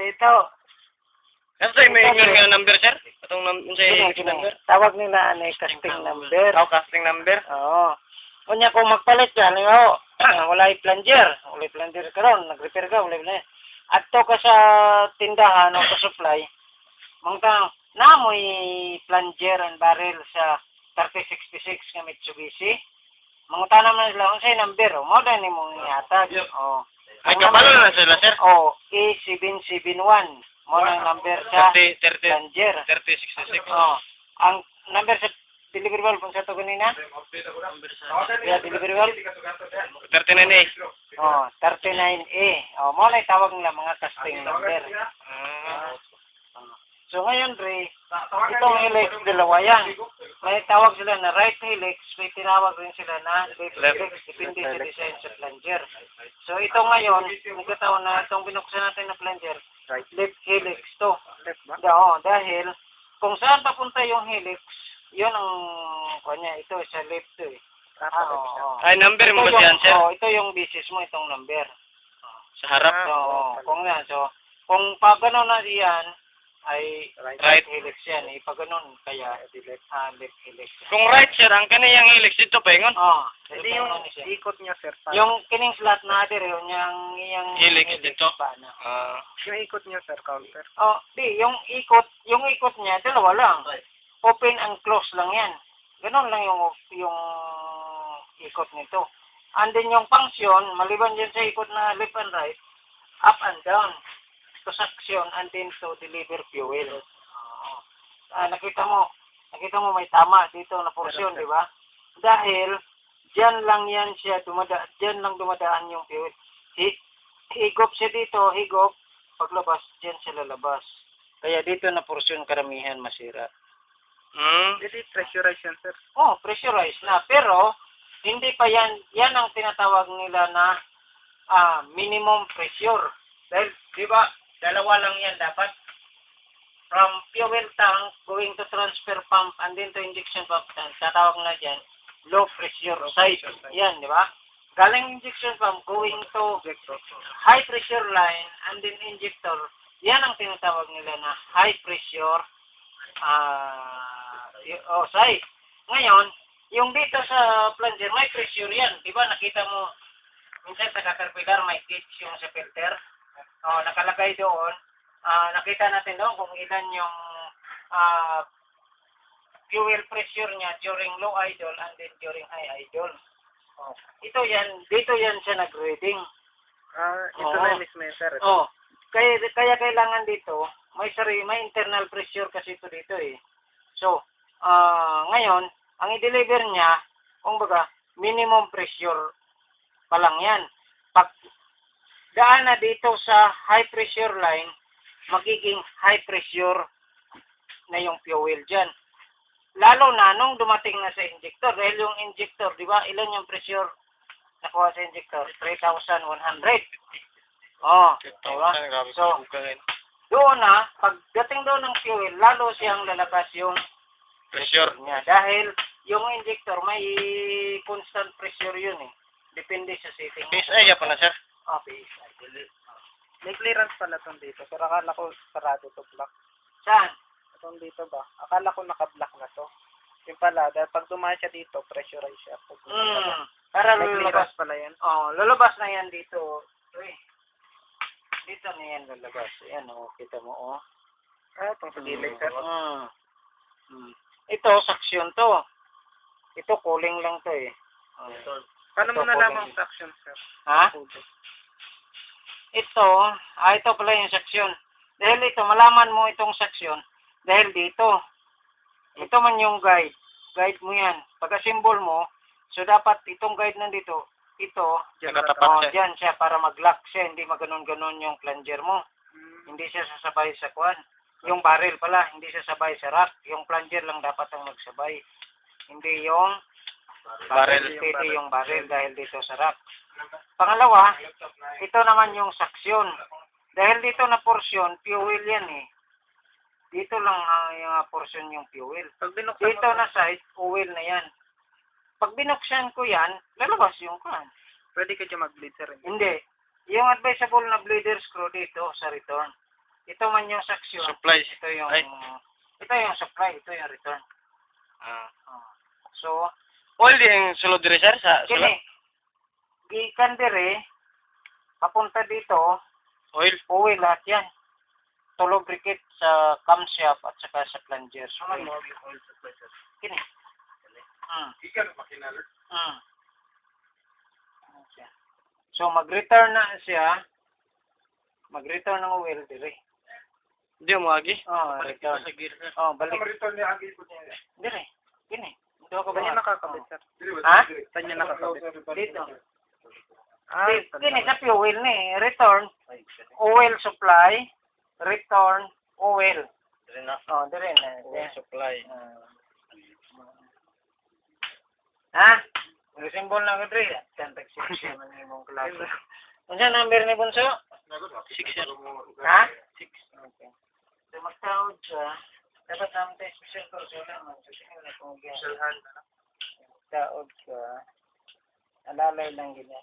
ito. Kasi may nga number, sir? Itong number? Tawag nila ano, casting number. Oh, casting number? Oo. Kunya kung magpalit ka, ano, walay plunger karon, nag-repair ka, walay plunger. Adto ka sa tindahan o sa supply, mangtang namoy plunger and barrel sa 3066 nga Mitsubishi. Mangutana man sila unsay number, mo da nimo ihatag. Oh. Ay, kabalo na sila, sir? Oh, A771. Mo ang number sa plunger. 3066. Oh. Ang number sa delivery valve kung sa to kanina? Yeah, delivery valve. 39A. Oh, 39A. Oh, mo na tawag nila mga casting number. So ngayon, Dre, itong helix dalawa yan. May tawag sila na right helix, may tinawag rin sila na left helix, depende sa design sa plunger. So ito ngayon, nagkataon na itong binuksan natin na plunger, left helix to. Dahil kung saan papunta yung helix, yun ang kanya, ito sa left to eh. Ay, number mo ba yan, sir? Ito yung business mo, itong number. Sa harap? Kung pag gano'n na yan, ay right helix yan. Pag gano'n, kaya left helix. Kung right, sir, ang kaniyang helix dito pa yun? Hindi yung ikot niya, sir. Yung kining slot na adir, yung helix dito? Yung ikot niya, sir, counter. Yung ikot niya, dalawa lang. Open and close lang yan. Ganon lang yung ikot nito. And then yung function, maliban dyan sa ikot na left and right, up and down to suction and then to deliver fuel. Nakita mo may tama dito na porsyon, di ba? Dahil diyan lang yan siya diyan lang dumadaan yung fuel. Higop siya dito, paglabas diyan siya lalabas. Kaya dito na porsyon karamihan masira. Hindi pressurized yan, sir. Pressurized na. Pero, hindi pa yan ang tinatawag nila na minimum pressure. Dahil, di ba, dalawa lang yan dapat. From fuel tank going to transfer pump and then to injection pump, tatawag na dyan, low pressure side. Yan, di ba? Galing injection pump going to high pressure line and then injector, yan ang tinatawag nila na high pressure side. Ngayon, yung dito sa plunger, may pressure yan. Di ba, nakita mo, minsan sa Caterpillar, may gauge yung sa filter. Nakalagay doon. Nakita natin doon kung ilan yung fuel pressure niya during low idle and then during high idle. Dito yan siya nag-reading. Ito na mismo, sir. Kaya kailangan dito, may internal pressure kasi ito dito eh. So, ngayon, ang i-deliver niya, kumbaga, minimum pressure pa lang yan. Pag daan na dito sa high pressure line, magiging high pressure na yung fuel dyan. Lalo na nung dumating na sa injector. Dahil yung injector, di ba, ilan yung pressure nakuha sa injector? 3,100. Diba? So, doon na, pagdating doon ng fuel, lalo siyang lalabas yung pressure niya. Dahil yung injector, may constant pressure yun eh. Depende sa setting. PSI pa na, sir? PSI. May clearance pala itong dito. Pero akala ko sarado to block. Saan? Itong dito ba? Akala ko naka-block na to. Yung pala, dahil pag dumaan siya dito, pressurized siya. Para may lalabas pala yan. Lalabas na yan dito. Dito na yan lalabas. Ayan kita mo Itong sa gilid, sir. Ito, suction to. Ito, cooling lang to eh. Paano mo nalaman ang suction, sir? Ha? Ito pala yung suction. Dahil ito, malaman mo itong suction. Dahil dito. Ito man yung guide. Guide mo yan. Pagka-symbol mo, so dapat itong guide nandito, ito, dyan siya para mag-lock siya. Hindi maganon-ganon yung plunger mo. Hindi siya sasabay sa kwan. Yung barrel pala, hindi sasabay sa rack. Yung plunger lang dapat ang magsabay. Hindi yung barrel. Hindi yung barrel dahil dito sa rack. Pangalawa, ito naman yung suction. Dahil dito na portion, fuel yan eh. Dito lang yung portion yung fuel. Dito na side, oil na yan. Pag binuksan ko yan, lalabas yung kan. Pwede ka dyan mag-bleed, sir. Hindi. Yung advisable na bleeder screw dito sa return. ito man yung saksyon. Supplies. Ito yung Ay. ito yung supply, ito yung return. Ah. Oh. So, Oil yung sulod dire sir sa kini sulod. gikan dire papunta dito, Oil. uwi lahat yan. To lubricate sa camshaft at saka sa plunger. So, kini. Ikan makinal. So, mag-return na siya. Mag-return ng oil dire. Di mo agi. Oh, return. Oh, balik. return niya agi po niya. Dire. Kini. Ito ka ba? Saan niya nakakabit, sir? Ha? Saan niya nakakabit? Dito. Ah, Kini sa fuel ni. Return. Oil supply. Return. Oil. Dire na. Oh, dire na. Oil supply. Ha? May symbol na ko dire. Contact section man imong klase. Unsa number ni Bunso? 6 sir. Ha? 6. Okay. So magtawag siya. Dapat namin tayo special course lang. So sige na kung special hand. Tawag siya. Alalay lang gina.